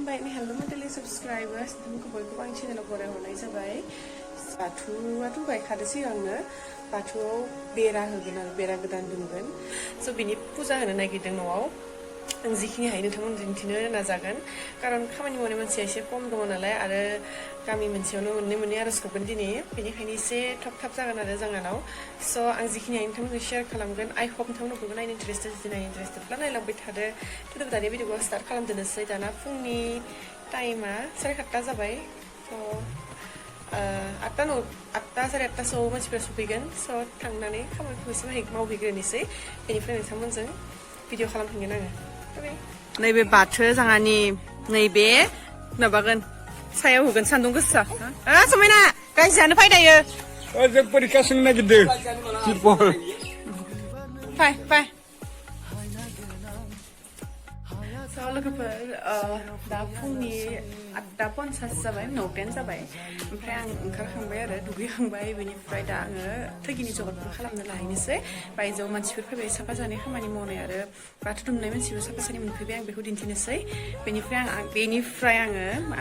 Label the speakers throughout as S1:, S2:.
S1: खुलुमबाय हेल' मेडेलि साबस्क्राइबार्स नोंथांमोनखौ बयखौबो आंनि चेनेलाव बरायहरनाय जाबाय बाथौआथ' गायखादो सिगांनो बाथौआव बेरा होगोन आरो बेरा गोदान दुमगोन स' बिनि फुजा होनो नागिरदों न'आव आं जिखिनि हायो नोंथांमोनजों दिन्थिनो नाजागोन खारन खामानि मावनाय मानसिया एसे खम दङ नालाय आरो गामि मोनसेयावनो मोननै आरज गाबगोन दिनै बेनिखायनो एसे थाब जागोन आरो जोंहानाव स' आं जिखिनि हायो नोंथांमोनजों शेयार खालामगोन आइ हप नोंथांमोनखौबो नायनो इन्टारेस्टेड जुदि नायनो इन्टारेस्टेडब्ला नायलांबाय थादो थ' दानि भिडिअखौ स्टार्ट खालामदोनोसै दाना फुंनि टाइमा 7:30 जाबाय थ' 8:30 8:30सोआव मानसिफ्रा सफैगोन स' थांनानै खामानिखौ एसे मावहैग्रोनोसै बेनिफ्राय नोंथांमोनजों भिडिअ खालामफिनगोन आङो नैबे बाथौ जोंहानि नैबे माबागोन सायाव होगोन सान्दुं गोसा समायना गांसे जानो फायदायो
S2: जों परिखा सोंनो नागिरदों तिरपल
S1: फाय लोगोफोर दा फुंनि 8:50 जाबाय 9:10 जाबाय ओमफ्राय आं ओंखारखांबाय आरो दुगैखांबाय बेनिफ्राय दा आङो थैगिनि जगारफोर खालामनो लाहैनोसै बायजोआव मानसिफोर फैबाय साफा जानाय खामानि मावनाय आरो बाथौ दुमनाय मानसिबो साफा सानै मोनफैबाय आं बेखौ दिन्थिनोसै बेनिफ्राय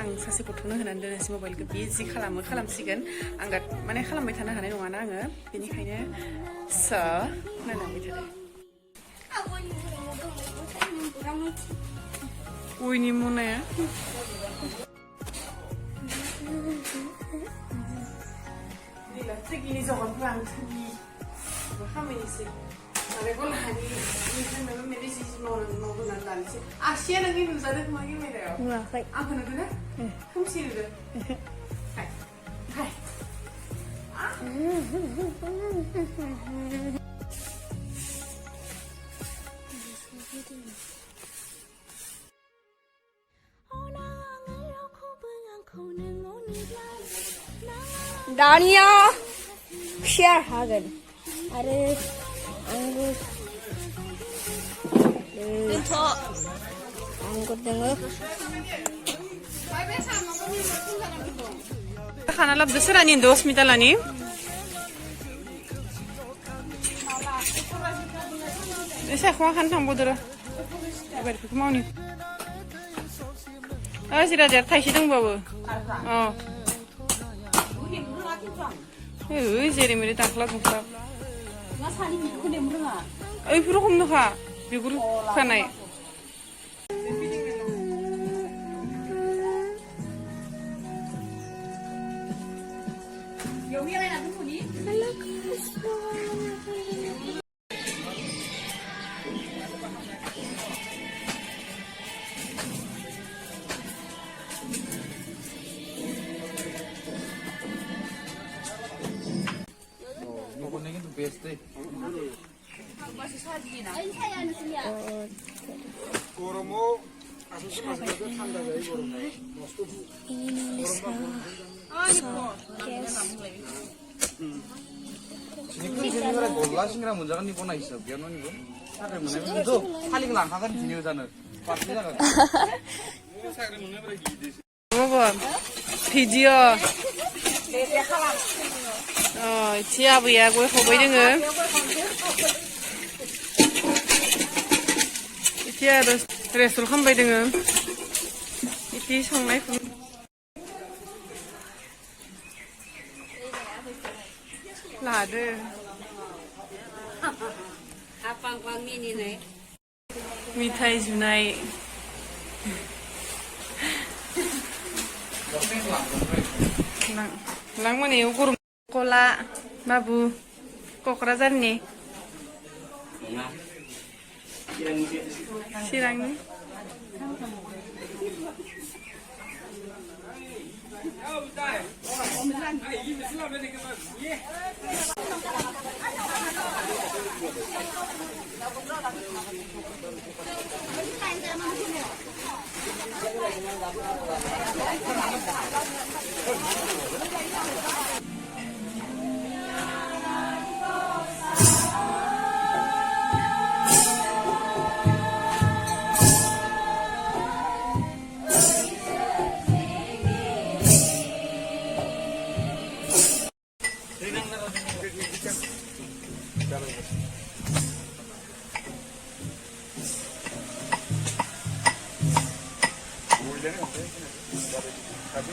S1: आं सासे गथ'नो होनानै दोननोसै मबाइलखौ बि जि खालामसिगोन आं माने खालामबाय थानो हानाय नङाना आङो बेनिखायनो नायलांबाय थादो गयनि मनाया थैगिनि जगारफोरा आं थैगि खामायनोसै नारेंखल हानि माबा माबि जि मावनानै लानोसै आसिया नोंनि नुजादों खोमा केमेरायाव नुवाखै आंखौ नुदों ना खोमसि नुदों
S3: dumnayao share hagen आरो आंगुर दोङो
S1: खाना लाबोदो सोरानि 10 मिटालानि एसे खवा खान थांबावदो र' बेफोरखौ मावनि जिरादेर थाइसे दंबावो जेरै मेरै दाख्ला ओइफोर हमनोखा बिगुर खानाय
S2: গরমও আসলে মাঝে ঠান্ডা যায় গরম নষ্ট निखौ गल्ला सिंग्रा मोनजागोन निखौ नायसो बेयावनो निखौ साख्रि मोननाय थ' खालिखौ लांखागोन दिनै जानो पार्टि जागोन साख्रि मोननायफ्रा गिदिर
S1: भिडिअ इथि आबैया गय खावबाय दोङो इथि आरो रेस्टुरेन्ट खालामबाय दोङो इथि संनाय लादो मिथाइ जुनाय लांमानियाव गरम कला बाबु क'क्राझारनि चिरांनि
S3: Gidelim ya. Gidelim mi? Hadi.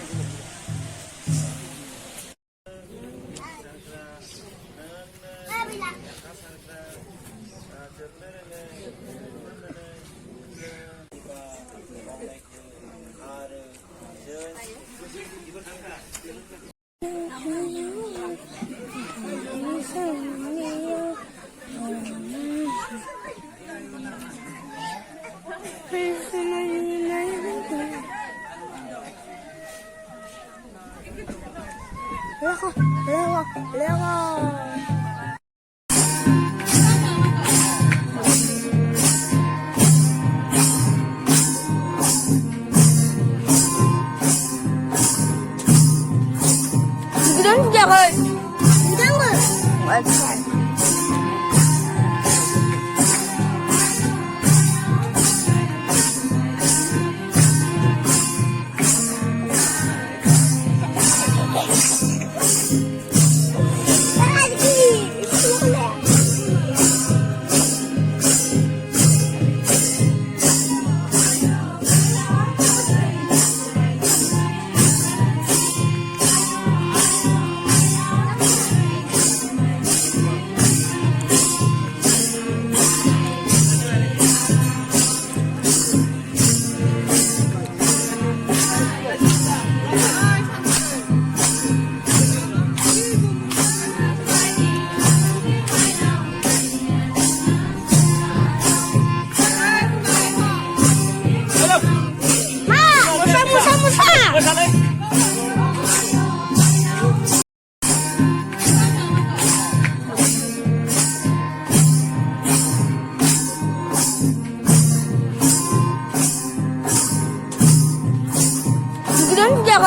S3: Gidelim ya.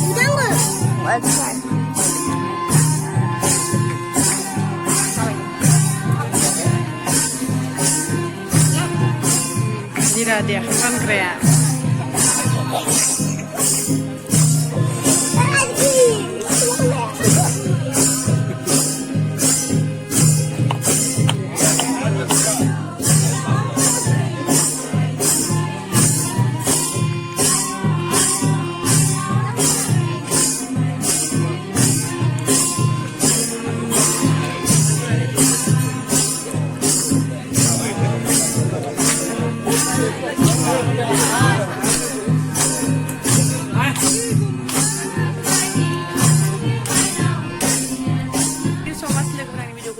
S3: Gidelim mi? Hadi.
S1: Tidak dia kan krea.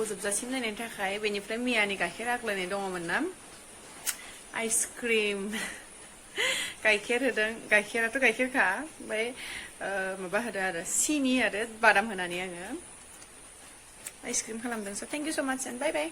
S1: जोबजासिम नायनायनि थाखाय बेनिफ्राय मियानि गाइखेर आग्लायनाय दङमोन ना आइसक्रिम गाइखेर होदों गाइखेराथ' गाइखेरखा ओमफ्राय माबा होदों आरो सिनि आरो बादाम होनानै आङो आइसक्रिम खालामदों स' थेंक इउ स' माच एन्ड बाय बाय